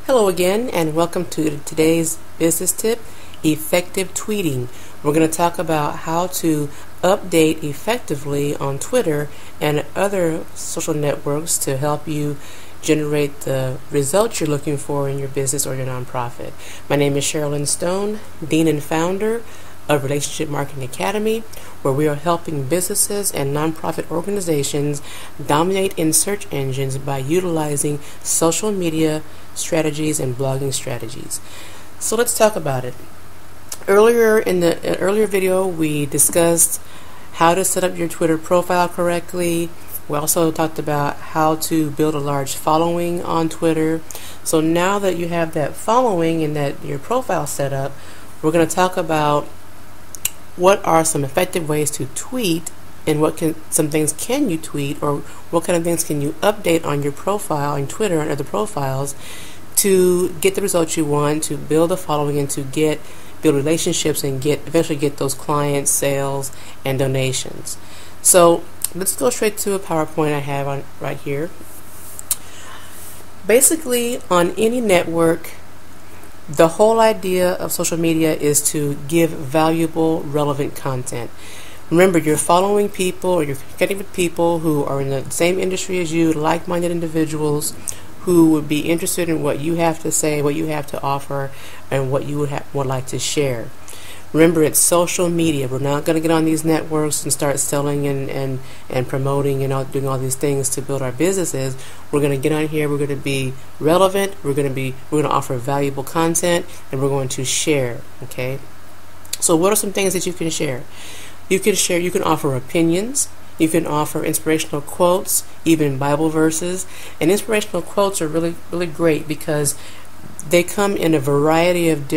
Hello again, and welcome to today's business tip, effective tweeting. We're going to talk about how to update effectively on Twitter and other social networks to help you generate the results you're looking for in your business or your nonprofit. My name is Sherilyn Stone, Dean and Founder of Relationship Marketing Academy, where we are helping businesses and nonprofit organizations dominate in search engines by utilizing social media strategies and blogging strategies. So let's talk about it. Earlier in the earlier video, we discussed how to set up your Twitter profile correctly. We also talked about how to build a large following on Twitter. So now that you have that following and that your profile set up, we're going to talk about what are some effective ways to tweet, and some things can you tweet, or what kind of things can you update on your profile on Twitter and other profiles to get the results you want, to build a following, and to build relationships and eventually get those clients, sales, and donations. So let's go straight to a PowerPoint I have on right here. Basically, on any network, the whole idea of social media is to give valuable, relevant content. Remember, you're following people, or you're connecting with people who are in the same industry as you, like-minded individuals who would be interested in what you have to say, what you have to offer, and what you would like to share. Remember, it's social media. We're not going to get on these networks and start selling and promoting and doing all these things to build our businesses. We're going to get on here. We're going to be relevant. We're going to offer valuable content, and we're going to share. Okay. So, what are some things that you can share? You can offer opinions. You can offer inspirational quotes, even Bible verses. And inspirational quotes are really, really great because they come in a variety of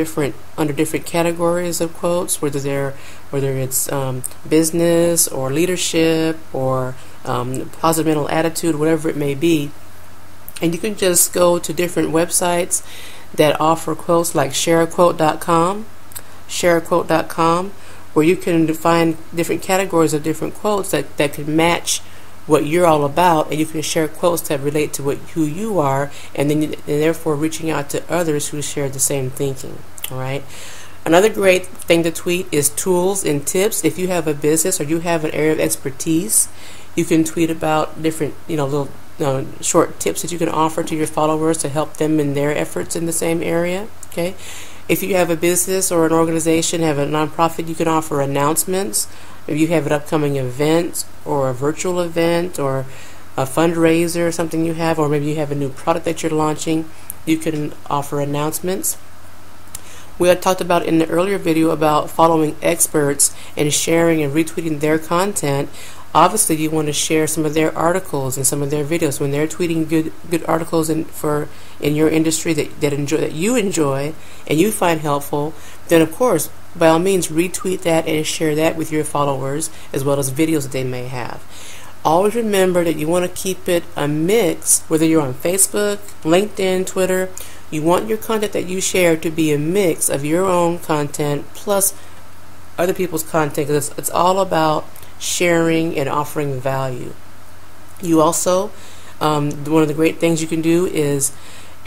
under different categories of quotes, whether it's business or leadership or positive mental attitude, whatever it may be. And you can just go to different websites that offer quotes like shareaquote.com, where you can find different categories of different quotes that could match what you're all about, and you can share quotes that relate to who you are, and therefore reaching out to others who share the same thinking. All right. Another great thing to tweet is tools and tips. If you have a business or you have an area of expertise, you can tweet about different, little short tips that you can offer to your followers to help them in their efforts in the same area. Okay. If you have a business or an organization, have a nonprofit, you can offer announcements. If you have an upcoming event or a virtual event or a fundraiser or something you have, or maybe you have a new product that you're launching, you can offer announcements. We had talked about in the earlier video about following experts and sharing and retweeting their content. Obviously, you want to share some of their articles and some of their videos. When they're tweeting good articles in your industry that you enjoy and you find helpful, then of course, by all means, retweet that and share that with your followers, as well as videos that they may have. Always remember that you want to keep it a mix, whether you're on Facebook, LinkedIn, Twitter. You want your content that you share to be a mix of your own content plus other people's content, because it's all about sharing and offering value. You also, one of the great things you can do is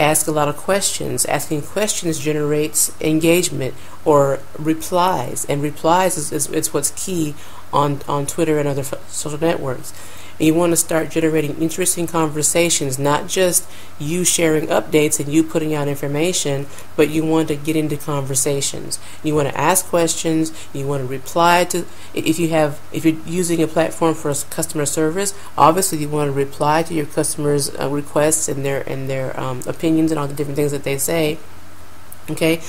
ask a lot of questions. Asking questions generates engagement or replies, and replies is what's key on Twitter and other social networks. And you want to start generating interesting conversations, not just you sharing updates and you putting out information, but you want to get into conversations. You want to ask questions. You want to reply to, if you're using a platform for customer service, obviously you want to reply to your customers' requests and their opinions and all the different things that they say. Okay.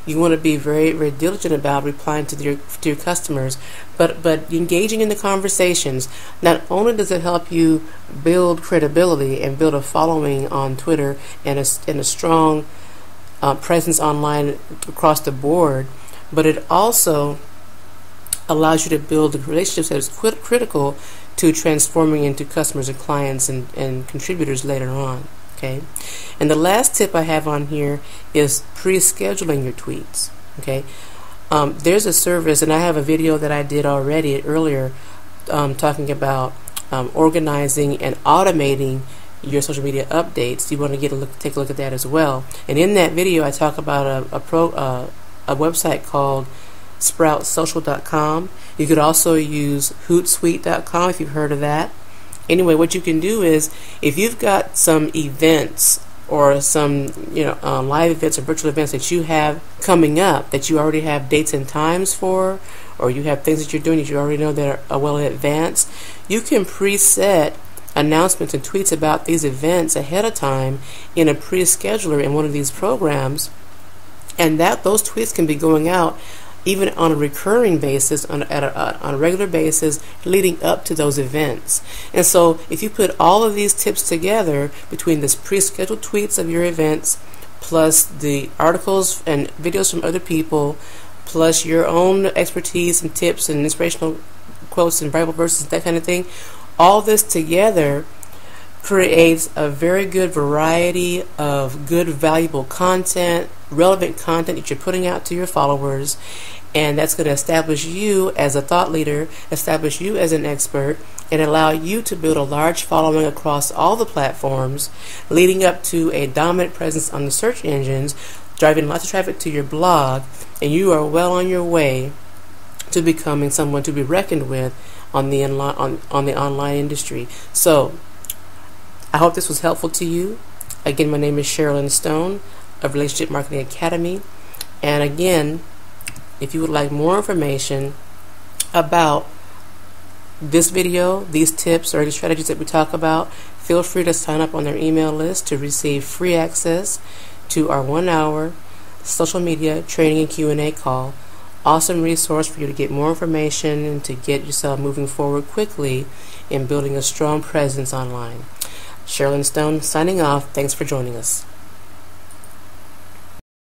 You want to be very, very diligent about replying to your customers, but engaging in the conversations. Not only does it help you build credibility and build a following on Twitter and a strong presence online across the board, but it also allows you to build relationships that is critical to transforming into customers and clients and contributors later on. Okay, and the last tip I have on here is pre-scheduling your tweets. Okay, there's a service, and I have a video that I did already earlier talking about organizing and automating your social media updates, you want to take a look at that as well. And in that video, I talk about a website called sproutsocial.com. You could also use hootsuite.com if you've heard of that. Anyway, what you can do is, if you've got some events or some live events or virtual events that you have coming up that you already have dates and times for, or you have things that you're doing that you already know that are well in advance, you can preset announcements and tweets about these events ahead of time in a pre-scheduler in one of these programs, and those tweets can be going out even on a recurring basis, on a regular basis, leading up to those events. And so if you put all of these tips together, between this pre-scheduled tweets of your events, plus the articles and videos from other people, plus your own expertise and tips and inspirational quotes and Bible verses, that kind of thing, all this together creates a very good variety of good, valuable content, relevant content that you're putting out to your followers, and that's going to establish you as a thought leader, establish you as an expert, and allow you to build a large following across all the platforms, leading up to a dominant presence on the search engines, driving lots of traffic to your blog, and you are well on your way to becoming someone to be reckoned with on the online industry. So I hope this was helpful to you. Again, my name is Sherilyn Stone of Relationship Marketing Academy. And again, if you would like more information about this video, these tips, or the strategies that we talk about, feel free to sign up on their email list to receive free access to our 1-hour social media training and Q&A call. Awesome resource for you to get more information and to get yourself moving forward quickly in building a strong presence online. Sherilyn Stone signing off. Thanks for joining us.